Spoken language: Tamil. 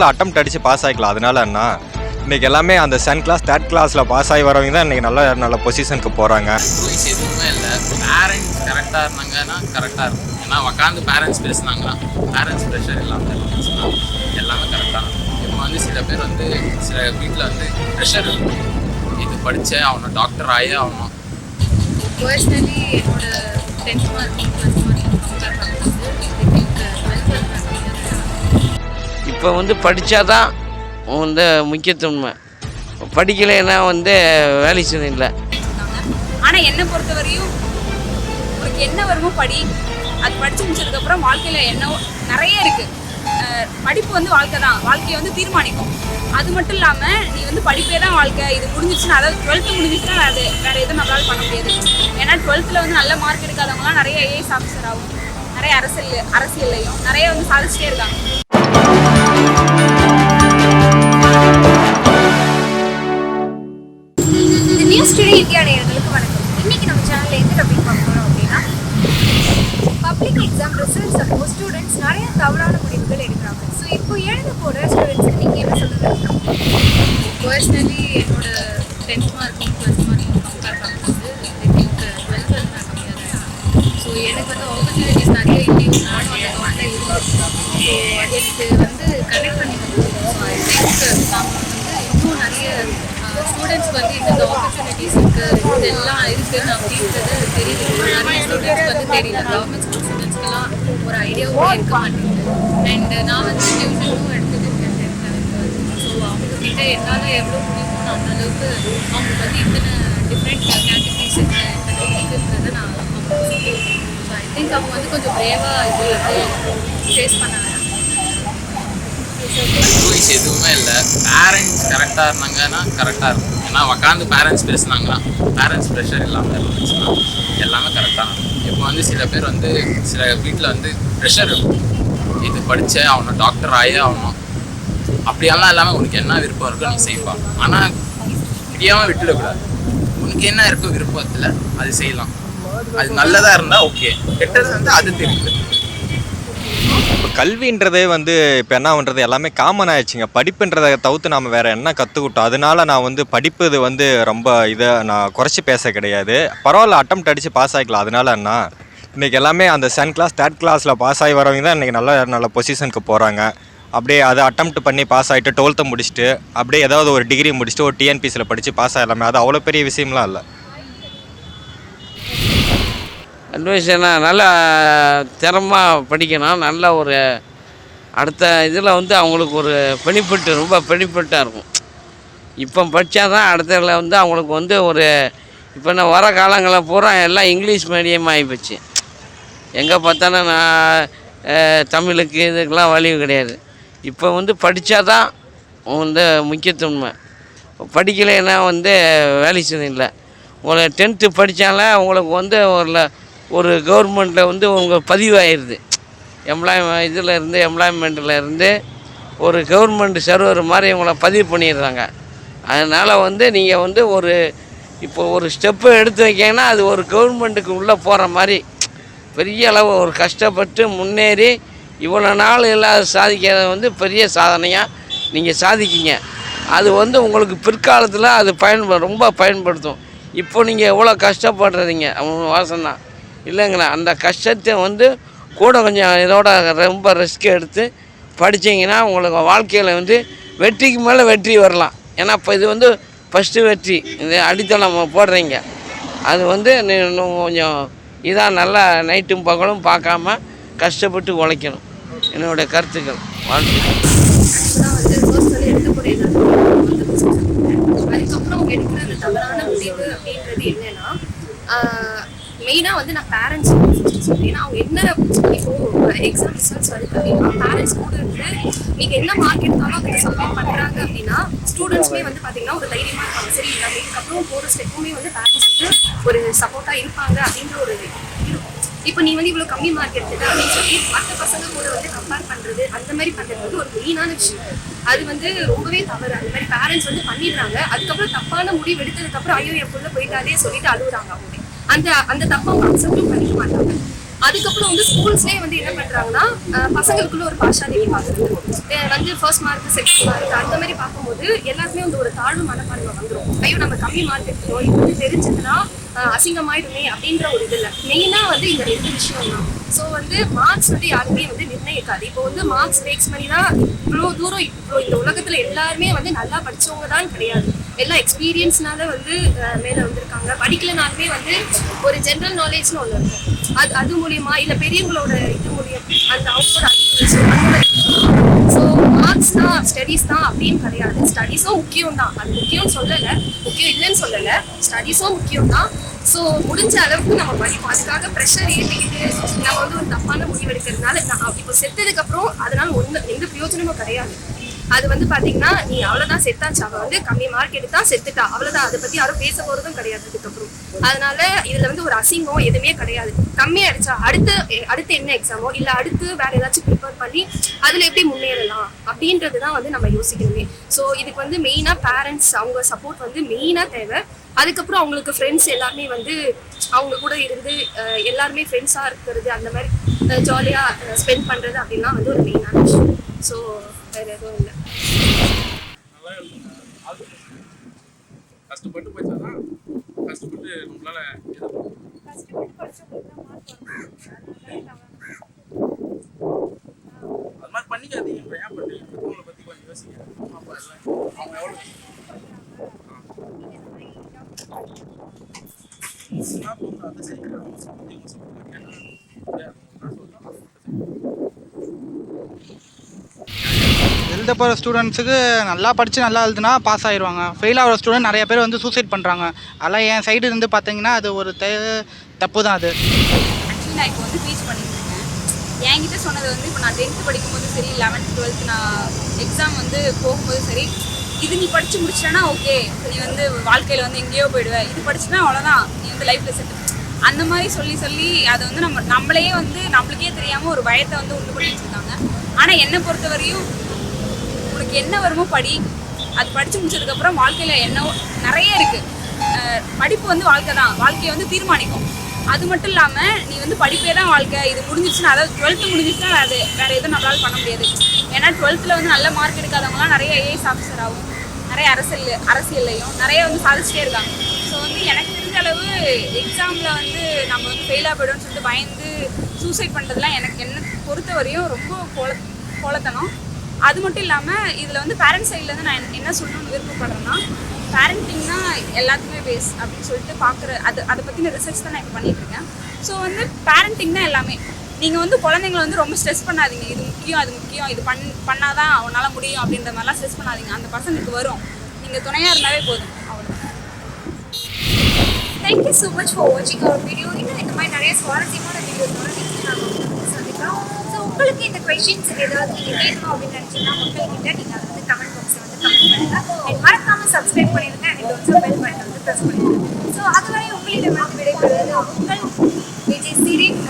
அட்டெம்ப்ட் அடிச்சு பாஸ் ஆகிக்கலாம். அதனால என்ன இன்னைக்கு எல்லாமே அந்த செகண்ட் கிளாஸ் தேர்ட் கிளாஸில் பாஸ் ஆகி வரவங்க தான் இன்னைக்கு நல்ல நல்ல பொசிஷனுக்கு போகிறாங்க. ரூல்ஸ் எதுவுமே இல்லை. பேரண்ட்ஸ் கரெக்டாக இருந்தாங்கன்னா கரெக்டாக இருக்கும். ஏன்னா உட்காந்து பேரண்ட்ஸ் பேசுனாங்கன்னா பேரண்ட்ஸ் ப்ரெஷர் இல்லாமல் இருந்துச்சுன்னா எல்லாமே கரெக்டாக இருக்கும். இப்போ வந்து சில பேர் வந்து சில வீட்டில் வந்து ப்ரெஷர் இருக்கும். இது படித்தே ஆகணும், டாக்டர் ஆகே ஆகணும். பர்சனலி என்னோட 10th மார்க் +1 கம்பேர் பண்ணும்போது இப்போ வந்து படித்தாதான் வந்து முக்கியத்துவம். படிக்கலைன்னா வந்து வேலை செய்ய இல்லை. ஆனால் என்னை பொறுத்தவரையும் உனக்கு என்ன வருமோ படி. அது படித்து முடிச்சதுக்கப்புறம் வாழ்க்கையில் என்ன நிறைய இருக்குது. படிப்பு வந்து வாழ்க்கை தான், வாழ்க்கையை வந்து தீர்மானிக்கும். அது மட்டும் இல்லாமல் நீ வந்து படிப்பே தான் வாழ்க்கை. இது முடிஞ்சிச்சுன்னா, அதாவது 12th முடிஞ்சிச்சுன்னா வேறு எதுவும் நம்மளால் பண்ண முடியாது. ஏன்னா 12th வந்து நல்ல மார்க் எடுக்காதவங்களாம் நிறைய ஐஏஎஸ் ஆஃபீஸர் ஆகும், நிறைய அரசியல்லையும் நிறைய வந்து சாதிச்சுட்டே இருக்காங்க. இந்த நியூஸ் டுடே இந்தியா நேயர்களுக்கு வணக்கம். இன்னைக்கு நம்ம சேனல்ல எந்த டாபிக் பார்க்க போறோம் அப்படின்னா, பப்ளிக் எக்ஸாம் ரிசல்ட்ஸ் அப்போ ஸ்டூடெண்ட்ஸ் நிறைய தவறான முடிவுகள் எடுக்கிறாங்க. ஸோ இப்போ எழுத போகிற ஸ்டூடெண்ட்ஸ்க்கு நீங்கள் என்ன சொல்லுங்கள்? பர்சனலி என்னோட 10th மார்க் +1 கம்பேர் பண்ணும்போது 12th வந்து நான் கம்மியாக தான் இருக்கேன். ஸோ எனக்கு வந்து ஆப்பர்ச்சுனிட்டிஸ் நிறைய இந்தியும் நானும் அந்த தோட்டை இருக்கும். ஸோ அது எனக்கு வந்து கனெக்ட் பண்ணி ஸோ ஐ திங்க் நம்ம வந்து இன்னும் நிறைய ஸ்டூடெண்ட்ஸ்க்கு வந்து இந்த ஆப்பர்ச்சுனிட்டிஸ் இருக்குது, இதெல்லாம் இருக்குன்னு அப்படின்றது தெரியல. நிறைய ஸ்டூடெண்ட்ஸ்க்கு வந்து தெரியல. கவர்மெண்ட் ஸ்கூல் ஸ்டூடெண்ட்ஸ்க்கெல்லாம் ஒரு ஐடியாவும் இருக்க மாட்டேங்குது. அண்ட் நான் வந்து டியூஷனும் எடுத்துகிட்டு இருக்கேன். ஸோ அவங்கக்கிட்ட என்னால் எவ்வளோ முடியுமோ நான் அந்தளவுக்கு அவங்களுக்கு வந்து இத்தனை டிஃப்ரெண்ட் கேட்டகரிஸ் இருக்குது, இத்தனை இருக்குன்றதை நான் அவங்களுக்கு ஸோ ஐ திங்க் அவங்க வந்து கொஞ்சம் பிரேவாக இது ஃபேஸ் பண்ணாங்க. ரூல்ஸ் எதுவுமே இல்லை. பேரண்ட்ஸ் கரெக்டாக இருந்தாங்கன்னா கரெக்டாக இருக்கும். ஏன்னா உட்காந்து பேரண்ட்ஸ் பேசுனாங்கன்னா பேரண்ட்ஸ் ப்ரெஷர் இல்லாமல் இருந்துச்சுன்னா எல்லாமே கரெக்டாக இருக்கும். இப்போ வந்து சில பேர் வந்து சில வீட்டில் வந்து ப்ரெஷர் இருக்கும். இது படித்தே ஆகணும், டாக்டர் ஆகே ஆகணும். அப்படியெல்லாம் இல்லாமல் உனக்கு என்ன விருப்பம் இருக்கோ நீ செய்வா. ஆனால் முடியாமல் விட்டுடக்கூடாது. உனக்கு என்ன இருக்கோ விருப்பத்தில் அது செய்யலாம். அது நல்லதாக இருந்தால் ஓகே, கெட்டது வந்து அது தெரியுது. இப்போ கல்வின்றதே வந்து இப்போ என்ன பண்ணுறது எல்லாமே காமன் ஆயிடுச்சுங்க. படிப்புன்றதை தவிர்த்து நம்ம வேறு என்ன கற்றுக்கிட்டோம். அதனால நான் வந்து படிப்பு இது வந்து ரொம்ப இதை நான் குறைச்சி பேச கிடையாது. பரவாயில்ல, அட்டெம்ப்ட் அடித்து பாஸ் ஆகிக்கலாம். அதனால என்ன இன்றைக்கி எல்லாமே அந்த செகண்ட் கிளாஸ் தேர்ட் கிளாஸில் பாஸ் ஆகி வரவங்க தான் இன்றைக்கி நல்ல நல்ல பொசிஷனுக்கு போகிறாங்க. அப்படியே அதை அட்டெம்ப்ட் பண்ணி பாஸ் ஆகிட்டு 12th முடிச்சுட்டு அப்படியே ஏதாவது ஒரு டிகிரி முடிச்சுட்டு ஒரு டிஎன்பிசியில் படித்து பாஸ் ஆகலாமே, அது அவ்வளோ பெரிய விஷயம்லாம் இல்லை. அட்வைஸ்னா நல்லா திறமாக படிக்கணும். நல்ல ஒரு அடுத்த இதில் வந்து அவங்களுக்கு ஒரு பெனிஃபிட்டு, ரொம்ப பெனிஃபிட்டாக இருக்கும். இப்போ படித்தா தான் அடுத்த இதில் வந்து அவங்களுக்கு வந்து ஒரு இப்போ நான் வர காலங்களில் பூரா எல்லாம் இங்கிலீஷ் மீடியம் ஆகிப்போச்சு. எங்கே பார்த்தாலும் நான் தமிழுக்கு இதுக்கெல்லாம் வழிவு கிடையாது. இப்போ வந்து படித்தா தான் வந்து முக்கியத்துவம். படிக்கலைன்னா வந்து வேலை செய்ய இல்லை. உங்களை 10th படித்தாலே உங்களுக்கு வந்து ஒரு கவர்மெண்ட்டில் வந்து உங்கள் பதிவாகிடுது. எம்ப்ளாய்மெண்ட்டில் இருந்து ஒரு கவர்மெண்ட் சர்வர் மாதிரி உங்களை பதிவு பண்ணிடுறாங்க. அதனால் வந்து நீங்கள் வந்து இப்போ ஒரு ஸ்டெப்பு எடுத்து வைக்கங்கன்னா அது ஒரு கவர்மெண்ட்டுக்கு உள்ளே போகிற மாதிரி பெரிய அளவு ஒரு கஷ்டப்பட்டு முன்னேறி இவ்வளோ நாள் இல்லாத சாதிக்கிறத வந்து பெரிய சாதனையாக நீங்கள் சாதிக்கிங்க. அது வந்து உங்களுக்கு பிற்காலத்தில் அது ரொம்ப பயன்படுத்தும். இப்போ நீங்கள் எவ்வளோ கஷ்டப்படுறீங்க அவங்க வாசம்தான் இல்லைங்களா. அந்த கஷ்டத்தை வந்து கூட கொஞ்சம் இதோட ரொம்ப ரிஸ்க் எடுத்து படித்தீங்கன்னா உங்களுக்கு வாழ்க்கையில் வந்து வெற்றிக்கு மேலே வெற்றி வரலாம். ஏன்னா இப்போ இது வந்து ஃபஸ்ட்டு வெற்றி, இது அடித்தளம் போடுறீங்க. அது வந்து இன்னும் கொஞ்சம் இதாக நல்லா நைட்டும் பகலும் பார்க்காம கஷ்டப்பட்டு உழைக்கணும். என்னுடைய கருத்துக்கள் வாழ்க்கை. அதுக்கப்புறம் அவங்க எடுக்கிற அந்த தவறான முடிவு அப்படின்றது என்னன்னா, மெயினாக வந்து நான் பேரண்ட்ஸ் ஏன்னா அவங்க என்ன இப்போ எக்ஸாம் ரிசல்ட்ஸ் வருது அப்படின்னா பேரண்ட்ஸ் கூட இருந்து நீங்கள் என்ன மார்க் எடுத்தாலும் அதுக்கு சப்போர்ட் பண்ணுறாங்க அப்படின்னா ஸ்டூடெண்ட்ஸுமே வந்து பார்த்தீங்கன்னா ஒரு தைரியமாக இருப்பாங்க. சரி, நம்ம இதுக்கப்புறம் போகிற ஸ்டெப்புமே வந்து பேரண்ட்ஸ் வந்து ஒரு சப்போர்ட்டாக இருப்பாங்க அப்படின்ற ஒரு இருக்கும். இப்போ நீ வந்து இவ்வளோ கம்மி மார்க் எடுத்துட்டு அப்படின்னு சொல்லி மற்ற பசங்க கூட வந்து கம்பேர் பண்ணுறது அந்த மாதிரி பண்ணுறது வந்து ஒரு மெயினான விஷயம். அது வந்து ரொம்பவே தவறு. அந்த மாதிரி பேரண்ட்ஸ் வந்து பண்ணிடுறாங்க. அதுக்கப்புறம் தப்பான முடிவு எடுத்ததுக்கப்புறம் ஐயோ என் புள்ள போயிட்டாலே சொல்லிட்டு அழுகுறாங்க. அவங்க அந்த தப்பை அவங்க அக்செப்டும் பண்ணிக்க மாட்டாங்க. அதுக்கப்புறம் வந்து ஸ்கூல்ஸ்லேயே வந்து என்ன பண்ணுறாங்கன்னா பசங்களுக்குள்ள ஒரு பார்ஷாலிட்டி பார்க்குறது வந்து ஃபர்ஸ்ட் மார்க் செகண்ட் மார்க் அந்த மாதிரி பார்க்கும்போது எல்லாருமே வந்து ஒரு தாழ்வு மனப்பான்மை வந்துடும். ஐயோ நம்ம கம்மி மார்க் எடுத்துட்டோம், இது வந்து தெரிஞ்சதுன்னா அசிங்கமாயிடுமே அப்படின்ற ஒரு இதில் மெயினாக வந்து இந்த 2 விஷயம் தான். ஸோ வந்து மார்க்ஸ் வந்து யாருமே வந்து நிர்ணயிக்காது. இப்போ வந்து மார்க்ஸ் பேக்ஸ் பண்ணி தான் இவ்வளோ தூரம் இப்போ இந்த உலகத்தில் எல்லாருமே வந்து நல்லா படித்தவங்க தான் கிடையாது. எல்லா எக்ஸ்பீரியன்ஸ்னால வந்து மேலே வந்திருக்காங்க. படிக்கலனாலுமே வந்து ஒரு ஜென்ரல் நாலேஜ்னு ஒன்று இருக்கும். அது மூலியமா இல்லை பெரியவங்களோட இது மூலியம் அந்த அவங்களோட ஸோ மார்க்ஸ் தான் ஸ்டடீஸ் தான் அப்படின்னு கிடையாது. ஸ்டடீஸும் முக்கியம் தான், அது முக்கியம்னு சொல்லலை, முக்கியம் இல்லைன்னு சொல்லலை, ஸ்டடீஸும் முக்கியம் தான். ஸோ முடிஞ்ச அளவுக்கு நம்ம படிப்போம். அதுக்காக ப்ரெஷர் ஏற்றிக்கிட்டு நம்ம வந்து ஒரு தப்பான முடிவு எடுக்கிறதுனால நான் இப்போ செத்ததுக்கப்புறம் அதனால எந்த பிரயோஜனமும் கிடையாது. அது வந்து பார்த்தீங்கன்னா நீ அவ்வளோதான் செத்தாச்சு, அவள் வந்து கம்மி மார்க் எடுத்தா செத்துட்டா அவ்வளோதான், அதை பற்றி யாரும் பேச போகிறதும் கிடையாது அதுக்கப்புறம். அதனால இதில் வந்து ஒரு அசிங்கம் எதுவுமே கிடையாது. கம்மியாக அடிச்சா அடுத்து என்ன எக்ஸாமோ இல்லை அடுத்து வேற ஏதாச்சும் ப்ரிப்பேர் பண்ணி அதில் எப்படி முன்னேறலாம் அப்படின்றது தான் வந்து நம்ம யோசிக்கணுமே. ஸோ இதுக்கு வந்து மெயினாக பேரண்ட்ஸ் அவங்க சப்போர்ட் வந்து மெயினாக தேவை. அதுக்கப்புறம் அவங்களுக்கு ஃப்ரெண்ட்ஸ் எல்லாருமே வந்து அவங்க கூட இருந்து எல்லாருமே ஃப்ரெண்ட்ஸாக இருக்கிறது, அந்த மாதிரி ஜாலியாக ஸ்பெண்ட் பண்ணுறது அப்படின்லாம் வந்து ஒரு மெயினான விஷயம். ஸோ வேறு எதுவும் இல்லை. கஷ்டப்பட்டு படிச்சாதான் கஷ்டப்பட்டு நம்மளால அது மாதிரி பண்ணிக்காதீங்க. ஏன் பண்ணுறீங்க? பெற்றவங்களை பற்றி கொஞ்சம் யோசிங்க. அம்மா அப்பா இல்லை, அவங்க எவ்வளோ அதை செய்யணும். எழுத போகிற ஸ்டூடெண்ட்ஸுக்கு நல்லா படித்து நல்லா எழுதுனா பாஸ் ஆகிடுவாங்க. ஃபெயில் ஆகிற ஸ்டூடெண்ட் நிறைய பேர் வந்து சூசைட் பண்ணுறாங்க. அதெல்லாம் என் சைடு இருந்து பார்த்தீங்கன்னா அது ஒரு தப்பு தான். அது ஆக்சுவலி நான் இப்போ வந்து டீச் பண்ணிட்டு இருக்கேன். என்கிட்ட சொன்னது வந்து இப்போ நான் 10th படிக்கும்போது சரி, 11th 12th நான் எக்ஸாம் வந்து போகும்போது சரி, இது நீ படித்து முடிச்சிட்டனா ஓகே, நீ வந்து வாழ்க்கையில் வந்து எங்கேயோ போயிடுவேன், இது படிச்சுனா அவ்வளோதான், நீ வந்து லைஃப்பில் செட்டு, அந்த மாதிரி சொல்லி அதை வந்து நம்மளையே வந்து நம்மளுக்கே தெரியாமல் ஒரு பயத்தை வந்து உண்டு பண்ணி வச்சுருக்காங்க. ஆனால் என்னை பொறுத்தவரையும் உனக்கு என்ன வருமோ படி, அது படித்து முடிச்சதுக்கப்புறம் வாழ்க்கையில் என்ன நிறைய இருக்குது. படிப்பு வந்து வாழ்க்கை தான், வாழ்க்கையை வந்து தீர்மானிக்கும். அது மட்டும் இல்லாமல் நீ வந்து படிப்பே தான் வாழ்க்கை, இது முடிஞ்சிச்சுன்னா, அதாவது 12th முடிஞ்சிச்சுன்னா அது வேறு எதுவும் நம்மளால் பண்ண முடியாது. ஏன்னா 12th வந்து நல்ல மார்க் எடுக்காதவங்களாம் நிறைய ஐஏஎஸ் ஆஃபீஸராகவும் நிறைய அரசியல்லையும் நிறைய வந்து சாதிச்சிட்டே இருக்காங்க. ஸோ வந்து எனக்கு தெரிஞ்ச அளவு எக்ஸாமில் வந்து நம்ம வந்து ஃபெயிலாக போய்டும்னு சொல்லிட்டு பயந்து சூசைட் பண்ணுறதுலாம் என்னை பொறுத்தவரையும் ரொம்ப கோலத்தனம். அது மட்டும் இல்லாமல் இதில் வந்து பேரண்ட்ஸ் சைட்லேருந்து நான் என்ன சொல்லணும்னு விருப்பப்படுறேன்னா, பேரண்டிங்னா எல்லாத்துக்குமே பேஸ் அப்படின்னு சொல்லிட்டு அதை பற்றின ரிசர்ச் தான் நான் இப்போ பண்ணிகிட்ருக்கேன். ஸோ வந்து பேரண்டிங் தான் எல்லாமே. நீங்கள் வந்து குழந்தைங்களை வந்து ரொம்ப ஸ்ட்ரெஸ் பண்ணாதீங்க, இது முக்கியம் அது முக்கியம், இது பண்ணாதான் அவனால் முடியும் அப்படின்ற மாதிரிலாம் ஸ்ட்ரெஸ் பண்ணாதீங்க. அந்த பசங்களுக்கு வரும், நீங்கள் துணையாக இருந்தாலே போதும், அவ்வளோதான். தேங்க்யூ ஸோ மச் ஃபார் வாட்சிங் அவர் வீடியோ. இன்னும் இந்த மாதிரி நிறைய சுவாரஸ்யமான வீடியோஸோட நெக்ஸ்ட் நாங்கள் சந்திக்கலாம். ஸோ உங்களுக்கு இந்த கொஷின்ஸ் ஏதாவது நீங்கள் கேட்கணும் அப்படின்னு நினச்சிங்கன்னா மக்கள்கிட்ட நீங்கள் அதை வந்து கமெண்ட் பாக்ஸில் வந்து கமெண்ட் பண்ணுங்கள். அண்ட் மறக்காமல் சப்ஸ்கிரைப் பண்ணிடுங்க. அண்ட் ஆல்சோ பெல் பட்டன் வந்து ப்ரெஸ் பண்ணிடுங்க. ஸோ அதுவரை உங்களிடம் வந்து விடைபெறுவது உங்கள் விஜய் சிறீன்.